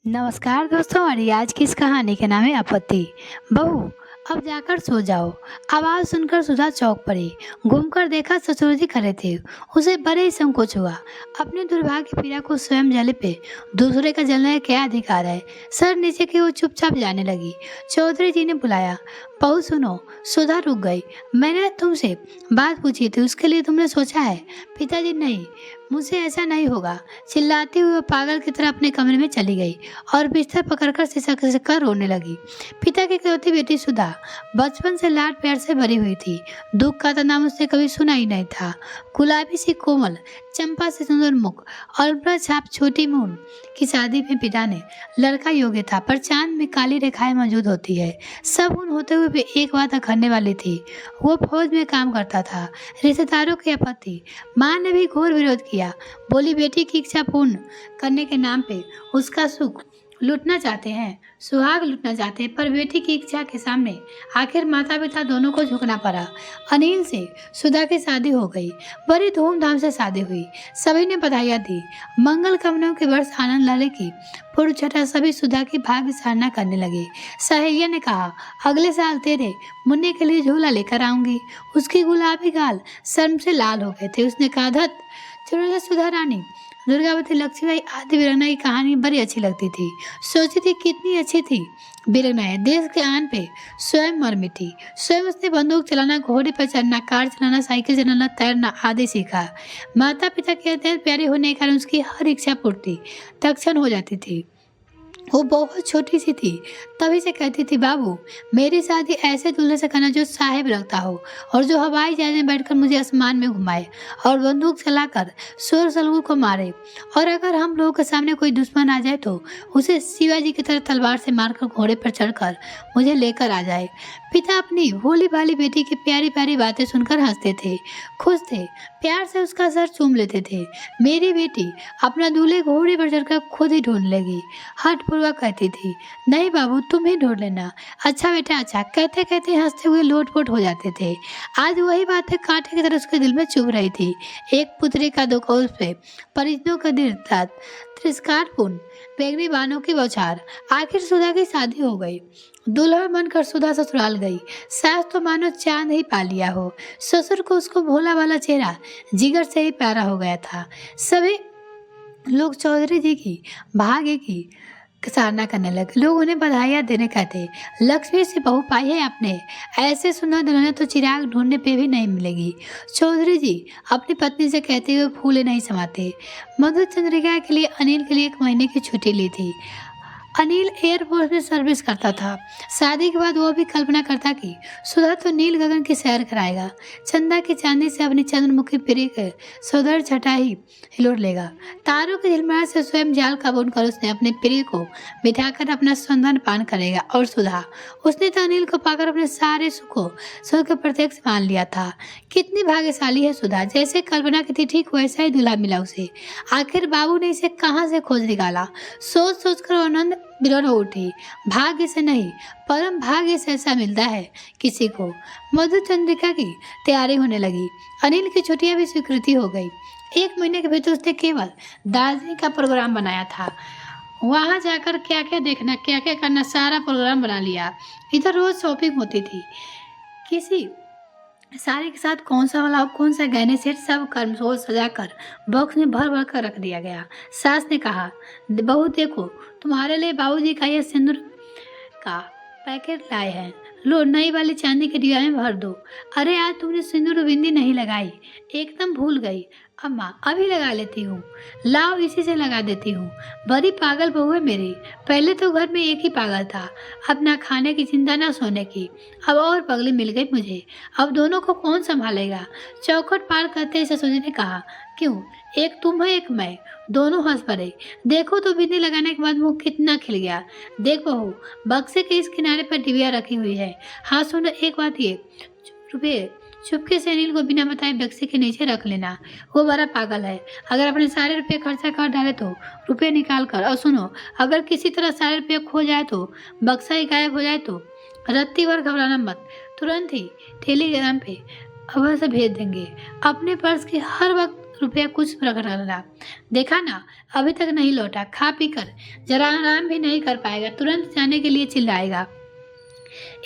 नमस्कार दोस्तों, हमारी आज की इस कहानी के नाम है आपत्ति। बहू, अब जाकर सो जाओ। आवाज़ सुनकर सुधा चौंक पड़ी। घूमकर देखा ससुर जी खड़े थे। उसे बड़े ही संकोच हुआ। अपने दुर्भाग्य पीड़ा को स्वयं जले पे दूसरे का जलने का क्या अधिकार है। सर नीचे की वो चुपचाप जाने लगी। चौधरी जी ने बुलाया। बहू सुनो। सुधा रुक गई। मैंने तुमसे बात पूछी थी, उसके लिए तुमने सोचा है? पिताजी नहीं, मुझसे ऐसा नहीं होगा। चिल्लाती हुई वो पागल की तरह अपने कमरे में चली गई और बिस्तर पकड़कर सिसक सिसक रोने लगी। पिता की इकलौती बेटी सुधा बचपन से लाड प्यार से भरी हुई थी। दुख का तो नाम उसने कभी सुना ही नहीं था। गुलाबी सी कोमल, चंपा से सुंदर मुख और बड़ा छाप छोटी मून की शादी में पिता ने लड़का योग्य था, पर चांद में काली रेखाएं मौजूद होती है। सब उन होते हुए भी एक बात अखरने वाली थी। वो फौज में काम करता था। रिश्तेदारों की आपत्ति, माँ ने भी घोर विरोध किया। बोली बेटी की इच्छा पूर्ण करने के नाम पे उसका सुख लूटना चाहते हैं, सुहाग लूटना चाहते हैं, पर बेटी की इच्छा के सामने आखिर माता पिता दोनों को झुकना पड़ा। अनिल से सुधा की शादी हो गई। बड़ी धूमधाम से शादी हुई। सभी ने बधाइयाँ दी। मंगल कामनाओं के वर्ष आनंद लाले की पूर्व छठा सभी सुधा की भाग्य सराहना करने लगे। सहेलिया ने कहा, अगले साल तेरे मुन्ने के लिए झूला लेकर आऊंगी। उसकी गुलाबी गाल शर्म से लाल हो गए थे। उसने कहा, धत छोटे सुधा रानी, दुर्गावती, लक्ष्मीबाई आदि वीरांगना की कहानी बड़ी अच्छी लगती थी। सोचती थी कितनी अच्छी थी वीरांगनाएं, देश के आन पे स्वयं मर मिटी। स्वयं उसने बंदूक चलाना, घोड़े पर चढ़ना, कार चलाना, साइकिल चलाना, तैरना आदि सीखा। माता पिता के अत्यंत प्यारे होने के कारण उसकी हर इच्छा पूर्ति तत्क्षण हो जाती थी। वो बहुत छोटी सी थी, तभी से कहती थी, बाबू मेरी शादी ऐसे दूल्हे से करना जो साहेब रखता हो और जो हवाई जहाज में बैठकर मुझे आसमान में घुमाए और बंदूक चलाकर शोर शलगू को मारे, और अगर हम लोगों के सामने कोई दुश्मन आ जाए तो उसे शिवाजी की तरह तलवार से मारकर घोड़े पर चढ़कर मुझे लेकर आ जाए। पिता अपनी भोली भाली बेटी की प्यारी प्यारी बातें सुनकर हंसते थे, खुश थे, प्यार से उसका सर चूम लेते थे। मेरी बेटी अपना दूल्हे घोड़े पर चढ़कर खुद ही ढूंढ लेगी, हठपूर्वक कहती थी। नहीं बाबू, तुम ही ढूंढ लेना। अच्छा बेटा अच्छा, कहते कहते हंसते हुए लोटपोट हो जाते थे। आज वही बातें कांटे की तरह उसके दिल में चुभ रही थी। एक पुत्री का दुख, उस पे परिजनों का दिल तिरस्कारपूर्ण बेगनी बानों की बौछार। आखिर सुधा की शादी हो गई। दुल्हन बनकर सुधा ससुराल गई। सास तो मानो चांद ही पा लिया हो। ससुर को उसको भोला वाला चेहरा जिगर से ही प्यारा हो गया था। सभी लोग चौधरी जी की भाग्य की सराहना करने लगे। लोग उन्हें बधाइयाँ देने कहते, लक्ष्मी से बहू पाई है आपने, ऐसे सुंदर दुल्हन तो चिराग ढूंढने पे भी नहीं मिलेगी। चौधरी जी अपनी पत्नी से कहते हुए फूले नहीं समाते। मधु चंद्रिका के लिए अनिल के लिए 1 महीने की छुट्टी ली थी। अनिल एयरफोर्स में सर्विस करता था। शादी के बाद वो भी कल्पना करता कि सुधा तो नील गगन की सैर कराएगा, चंदा की चांदी से अपनी चंद्रमुखी प्रिय के सौदर छटा ही हिलोर लेगा। तारों की झिलमिलाहट से स्वयं जाल का बुनकर उसने अपने प्रिय को बिठाकर अपना संधान पान करेगा। और सुधा, उसने तो अनिल को पाकर अपने सारे सुखों सुख को प्रत्यक्ष मान लिया था। कितनी भाग्यशाली है सुधा, जैसे कल्पना की थी ठीक वैसा ही दूल्हा मिला उसे। आखिर बाबू ने इसे कहाँ से खोज निकाला। सोच सोच कर आनंद बिरौन हो उठी। भाग्य से नहीं, परम भाग्य से ऐसा मिलता है किसी को। मधु चंद्रिका की तैयारी होने लगी। अनिल की छुट्टियां भी स्वीकृति हो गई। 1 महीने के भीतर उसने केवल दार्जिलिंग का प्रोग्राम बनाया था। वहां जाकर क्या क्या देखना, क्या क्या करना, सारा प्रोग्राम बना लिया। इधर रोज शॉपिंग होती थी। किसी साड़ी के साथ कौन सा वाला, कौन सा गहने सेट, सब कर्म सोच सजा कर बॉक्स में भर भर कर रख दिया गया। सास ने कहा, बहू देखो, तुम्हारे लिए बाबूजी का यह सिंदूर का पैकेट लाए हैं, लो नई वाली चांदी के डिब्बा में भर दो। अरे आज तुमने सिंदूर बिंदी नहीं लगाई, एकदम भूल गई। अम्मा अभी लगा लेती हूँ, लाओ इसी से लगा देती हूँ। बड़ी पागल बहू है मेरी। पहले तो घर में एक ही पागल था, अब ना खाने की चिंता ना सोने की, अब और पगली मिल गई मुझे। अब दोनों को कौन संभालेगा। चौखट पार करते ही ससुर जी ने कहा, क्यों, एक तुम है एक मैं। दोनों हंस पड़े। देखो तो बिंदी लगाने के बाद मुंह कितना खिल गया। देख बहू, बक्से के इस किनारे पर डिबिया रखी हुई है। हाँ सुनो, एक बात ये, रुपये चुपके से अनिल को बिना बताए बक्से के नीचे रख लेना। वो बड़ा पागल है, अगर अपने सारे रुपये खर्चा कर डाले तो रुपये निकाल कर। और सुनो, अगर किसी तरह सारे रुपये खो जाए तो, बक्सा ही गायब हो जाए तो रत्ती भर घबराना मत, तुरंत ही टेलीग्राम पे अवश्य भेज देंगे। अपने पर्स की हर वक्त रुपया कुछ प्रकट लगा। देखा ना, अभी तक नहीं लौटा, खा पी कर जरा आराम भी नहीं कर पाएगा, तुरंत जाने के लिए चिल्लाएगा।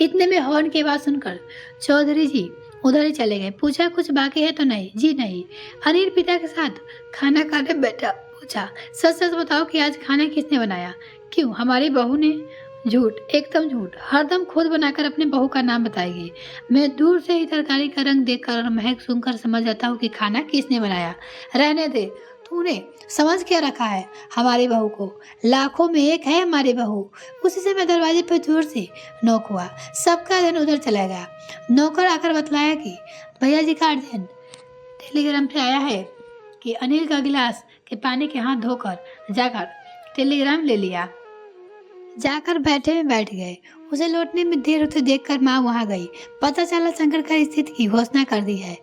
इतने में हॉर्न की आवाज सुनकर चौधरी जी उधर ही चले गए। पूछा कुछ बाकी है तो नहीं? जी नहीं। अनिल पिता के साथ खाना खाने बैठा। पूछा सच सच बताओ कि आज खाना किसने बनाया? क्यों, हमारी बहू ने? झूठ, एकदम झूठ, हरदम खुद बनाकर अपने बहू का नाम बताएगी। मैं दूर से ही तरकारी का रंग देखकर और महक सुनकर समझ जाता हूँ कि खाना किसने बनाया। रहने दे, तूने समझ क्या रखा है हमारी बहू को? लाखों में एक है हमारी बहू। उसी से मैं दरवाजे पर जोर से नॉक हुआ। सबका ध्यान उधर चला गया। नौकर आकर बतलाया कि भैया जी का अर्जेंट टेलीग्राम पे आया है कि अनिल का गिलास के पानी के हाथ धोकर जाकर टेलीग्राम ले लिया। जाकर बैठे में बैठ गए। उसे लौटने में देर होते देखकर माँ वहां गई। पता चला शंकर का स्थिति की घोषणा कर दी है।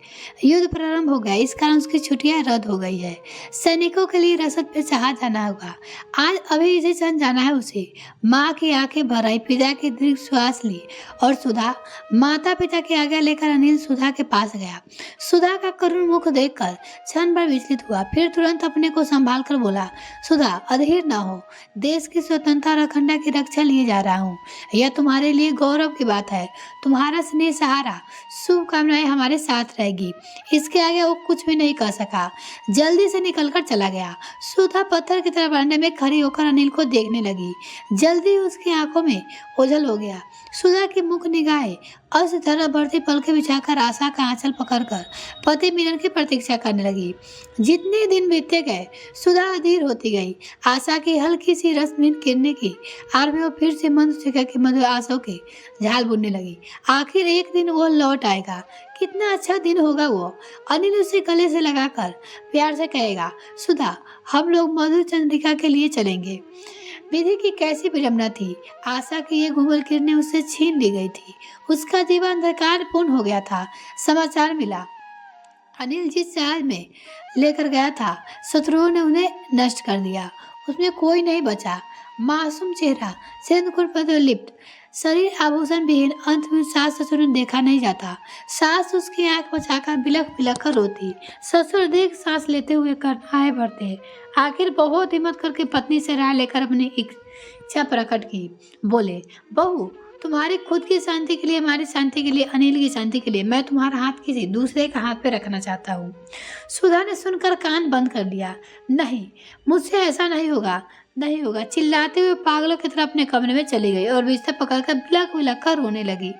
युद्ध प्रारंभ हो गया, इस कारण उसकी छुट्टियां रद्द हो गई है। सैनिकों के लिए रसद पे जहाज जाना होगा। आज अभी इसी क्षण जाना है उसे। माँ की आंखें भर आई, पिता की दीर्घ श्वास ली और सुधा माता पिता की आज्ञा लेकर अनिल सुधा के पास गया। सुधा का करुण मुख देखकर क्षण भर विचलित हुआ, फिर तुरंत अपने को संभाल कर बोला, सुधा अधीर न हो, देश की स्वतंत्रता और अखंडता की रक्षा लिए जा रहा हूँ। यह तुम्हारे लिए गौरव की बात है। तुम्हारा स्नेह सहारा शुभकामनाएं हमारे साथ रहेगी। इसके आगे वो कुछ भी नहीं कर सका। जल्दी से निकलकर चला गया। सुधा पत्थर की तरह बरामदे में खड़ी होकर अनिल को देखने लगी। जल्दी उसकी आंखों में ओझल हो गया। सुधा की मुख निगाहें अस्त तरह बढ़ती पलकें बिछाकर आशा का आंचल पकड़कर पति मिलन की प्रतीक्षा करने लगी। जितने दिन बीतते गए सुधा अधीर होती गई। आशा की हल्की सी रश्मिन किरणें की आर में वो फिर से मंद शिखा की मधुर आशाओं के झाल बुनने लगी। आखिर एक दिन वो लौट आएगा। कितना अच्छा दिन होगा वो। अनिल उसे गले से लगाकर प्यार से कहेगा, सुधा हम लोग मधुर चंद्रिका के लिए चलेंगे। विधि की कैसी विडंबना थी। आशा की ये घूमल किरणें उससे छीन ली गई थी। उसका जीवन अंधकार पूर्ण हो गया था। समाचार मिला, अनिल जिस जहाज में लेकर गया था शत्रुओं ने उन्हें नष्ट कर दिया। उसमें कोई नहीं बचा। मासूम चेहरा, सिंदूर पर लिप्त शरीर आभूषण विहीन, अंत में सास ससुर ने देखा नहीं जाता। सास उसकी आंख बचाकर बिलख बिलख कर रोती। ससुर देख सांस लेते हुए करुणाएं भरते। आखिर बहुत हिम्मत करके पत्नी से राय लेकर अपनी इच्छा प्रकट की। बोले, बहू तुम्हारी खुद की शांति के लिए, हमारी शांति के लिए, अनिल की शांति के लिए मैं तुम्हारा हाथ किसी दूसरे का हाथ पे रखना चाहता हूँ। सुधा ने सुनकर कान बंद कर लिया। नहीं, मुझसे ऐसा नहीं होगा, नहीं होगा। चिल्लाते हुए पागलों की तरह अपने कमरे में चली गई और बिस्तर पकड़कर बिलख बिलख कर रोने लगी।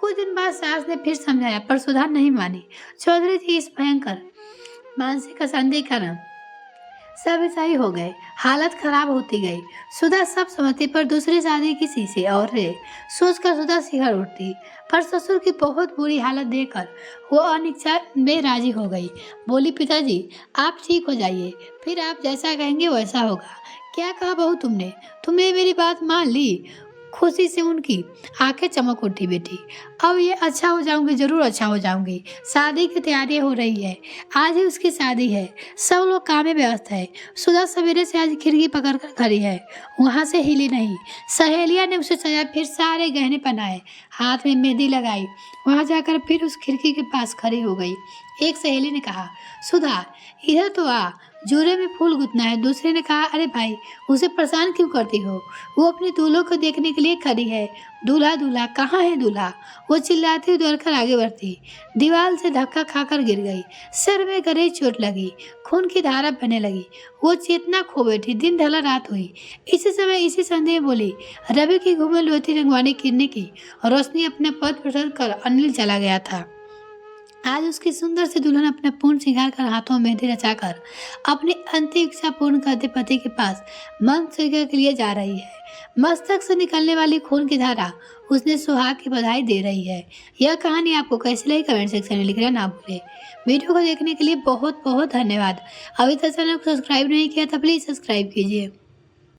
कुछ दिन बाद सास ने फिर समझाया पर सुधा नहीं मानी। चौधरी जी इस भयंकर मानसिक अशांति के कारण सब ईसाई हो गए। हालत खराब होती गई। सुधा सब समझती पर दूसरी शादी किसी से और रे सोचकर सुधा शिहर उठती। पर ससुर की बहुत बुरी हालत देखकर वो अनिच्छा में राजी हो गई। बोली, पिताजी आप ठीक हो जाइए, फिर आप जैसा कहेंगे वैसा होगा। क्या कहा बहू तुमने? तुमने मेरी बात मान ली? खुशी से उनकी आंखें चमक उठी। बेटी अब ये अच्छा हो जाऊंगी, जरूर अच्छा हो जाऊंगी। शादी की तैयारी हो रही है, आज ही उसकी शादी है। सब लोग काम में व्यस्त है। सुधा सवेरे से आज खिड़की पकड़ कर खड़ी है, वहां से हिली नहीं। सहेलिया ने उसे सजा, फिर सारे गहने पहनाए, हाथ में मेहंदी लगाई। वहां जाकर फिर उस खिड़की के पास खड़ी हो गई। एक सहेली ने कहा, सुधा इधर तो आ, जोरे में फूल गुथना है। दूसरे ने कहा, अरे भाई उसे परेशान क्यों करती हो, वो अपने दूल्हों को देखने के लिए खड़ी है। दूल्हा दूल्हा कहाँ है दूल्हा? वो चिल्लाती हुई दौड़कर आगे बढ़ती, दीवार से धक्का खाकर गिर गई। सिर में गहरी चोट लगी, खून की धारा बहने लगी। वो चेतना खो बैठी। दिन ढला, रात हुई। इसी समय इसी संदेह बोली, रवि की घूमे लोती रंगवानी किरने की रोशनी अपने पद पर कर अनिल चला गया था। आज उसकी सुंदर सी दुल्हन अपना पूर्ण श्रृंगार कर, हाथों में मेहंदी रचाकर अपनी अंतिम इच्छा पूर्ण करते पति के पास मन स्वीकार के लिए जा रही है। मस्तक से निकलने वाली खून की धारा उसने सुहाग की बधाई दे रही है। यह कहानी आपको कैसी लगी कमेंट सेक्शन में लिखना ना भूले। वीडियो को देखने के लिए बहुत बहुत धन्यवाद। अभी तक चैनल को सब्सक्राइब नहीं किया तो प्लीज सब्सक्राइब कीजिए।